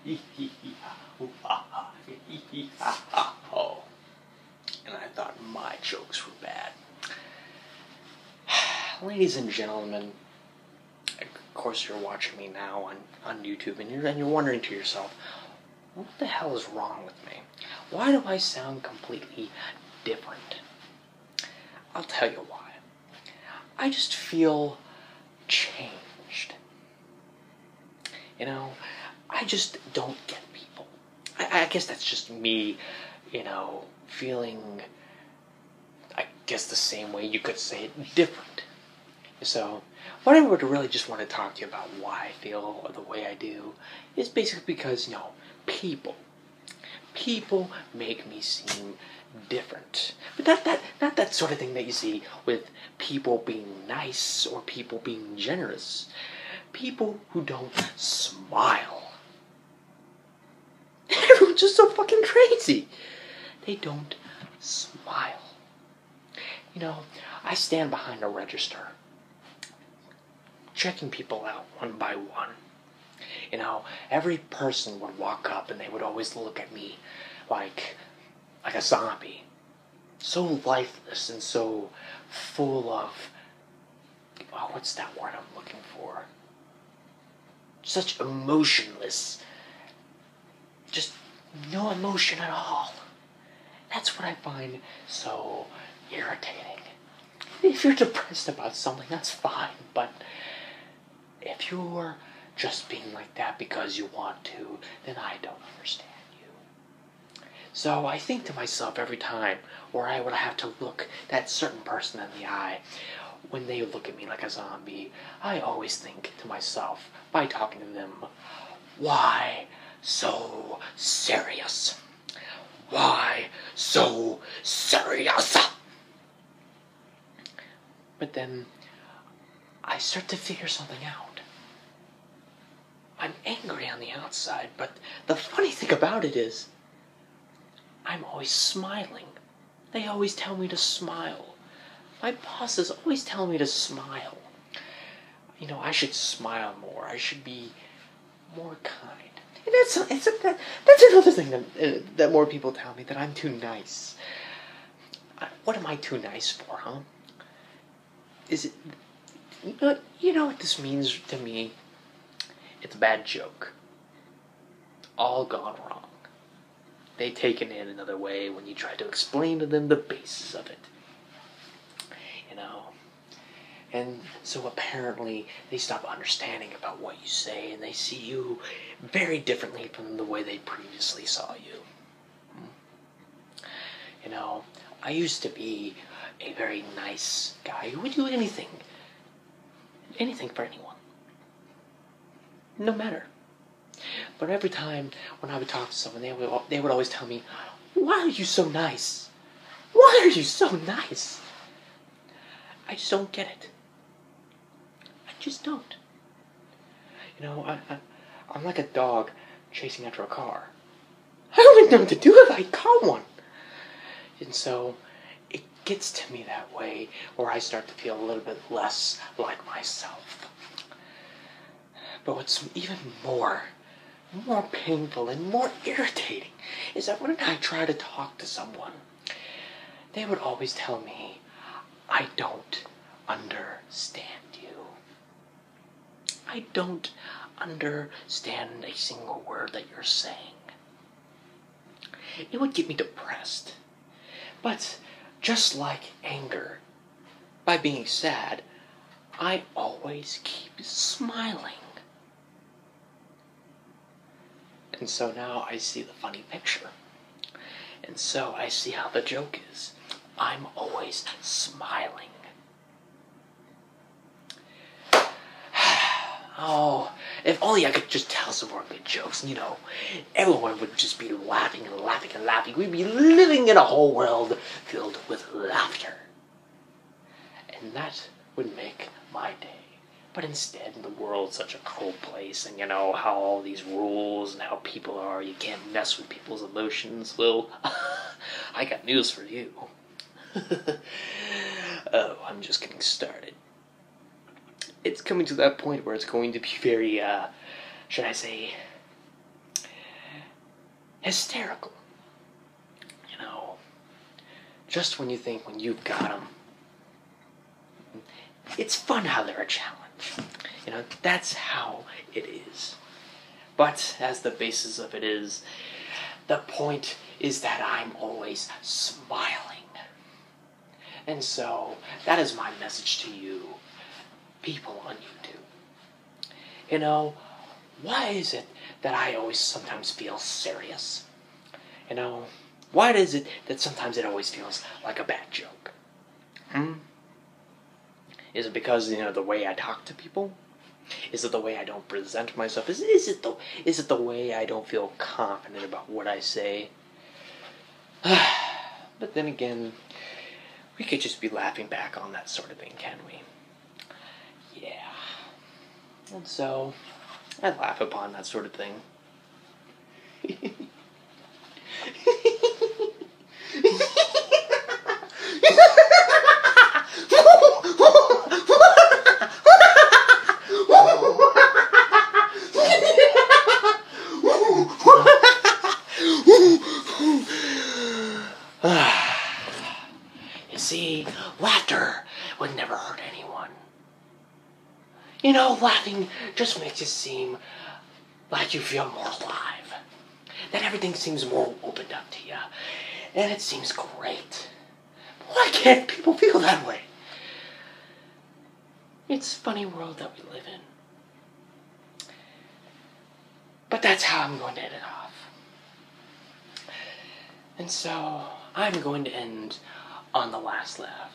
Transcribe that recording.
And I thought my jokes were bad. Ladies and gentlemen, of course you're watching me now on YouTube, and you're wondering to yourself, what the hell is wrong with me? Why do I sound completely different? I'll tell you why. I just feel changed. You know, I just don't get people. I guess that's just me, feeling, I guess the same way you could say it, different. So, what I would really just want to talk to you about why I feel the way I do is basically because, people make me seem different. But not that sort of thing that you see with people being nice or people being generous. People who don't smile. Everyone's just so fucking crazy. They don't smile. I stand behind a register, checking people out one by one. Every person would walk up and they would always look at me like a zombie. So lifeless and so full of, what's that word I'm looking for? Such emotionless. Just no emotion at all. That's what I find so irritating. If you're depressed about something, that's fine, but if you're just being like that because you want to, then I don't understand you. So I think to myself every time where I would have to look that certain person in the eye, when they look at me like a zombie, I always think to myself, by talking to them, why so serious? Why so serious? But then I start to figure something out. I'm angry on the outside, but the funny thing about it is, I'm always smiling. They always tell me to smile. My bosses always tell me to smile. I should smile more. I should be more kind. And that's another thing that more people tell me, that I'm too nice. What am I too nice for, huh? Is it... You know what this means to me? It's a bad joke. All gone wrong. They take it in another way when you try to explain to them the basis of it. And so apparently they stop understanding about what you say, and they see you very differently from the way they previously saw you. I used to be a very nice guy who would do anything for anyone. No matter. But every time when I would talk to someone, they would always tell me, why are you so nice? Why are you so nice? I just don't get it. I just don't. I'm like a dog chasing after a car. I wouldn't know what to do if I caught one. And so it gets to me that way where I start to feel a little bit less like myself. But what's even more painful and more irritating is that when I try to talk to someone, they would always tell me, I don't understand you. I don't understand a single word that you're saying. It would get me depressed. But just like anger, by being sad, I always keep smiling. And so now I see the funny picture. And so I see how the joke is. I'm always smiling. Oh, if only I could just tell some more good jokes, everyone would just be laughing and laughing and laughing. We'd be living in a whole world filled with laughter. And that would make my day. But instead, the world's such a cruel place, and how all these rules and how people are, you can't mess with people's emotions. Well, I got news for you. Oh, I'm just getting started. It's coming to that point where it's going to be very, should I say, hysterical. You know, just when you think when you've got them, it's fun how they're a challenge. You know, that's how it is. But as the basis of it is, the point is that I'm always smiling. And so, that is my message to you, people on YouTube. You know, why is it that I always sometimes feel serious? You know, why is it that sometimes it always feels like a bad joke? Is it because, you know, the way I talk to people? Is it the way I don't present myself? Is it the way I don't feel confident about what I say? But then again, we could just be laughing back on that sort of thing, can we? Yeah. And so, I laugh upon that sort of thing. You see, laughter would never hurt anyone. You know, laughing just makes it seem like you feel more alive. That everything seems more opened up to you. And it seems great. Why can't people feel that way? It's a funny world that we live in. But that's how I'm going to end it off. And so, I'm going to end on the last laugh.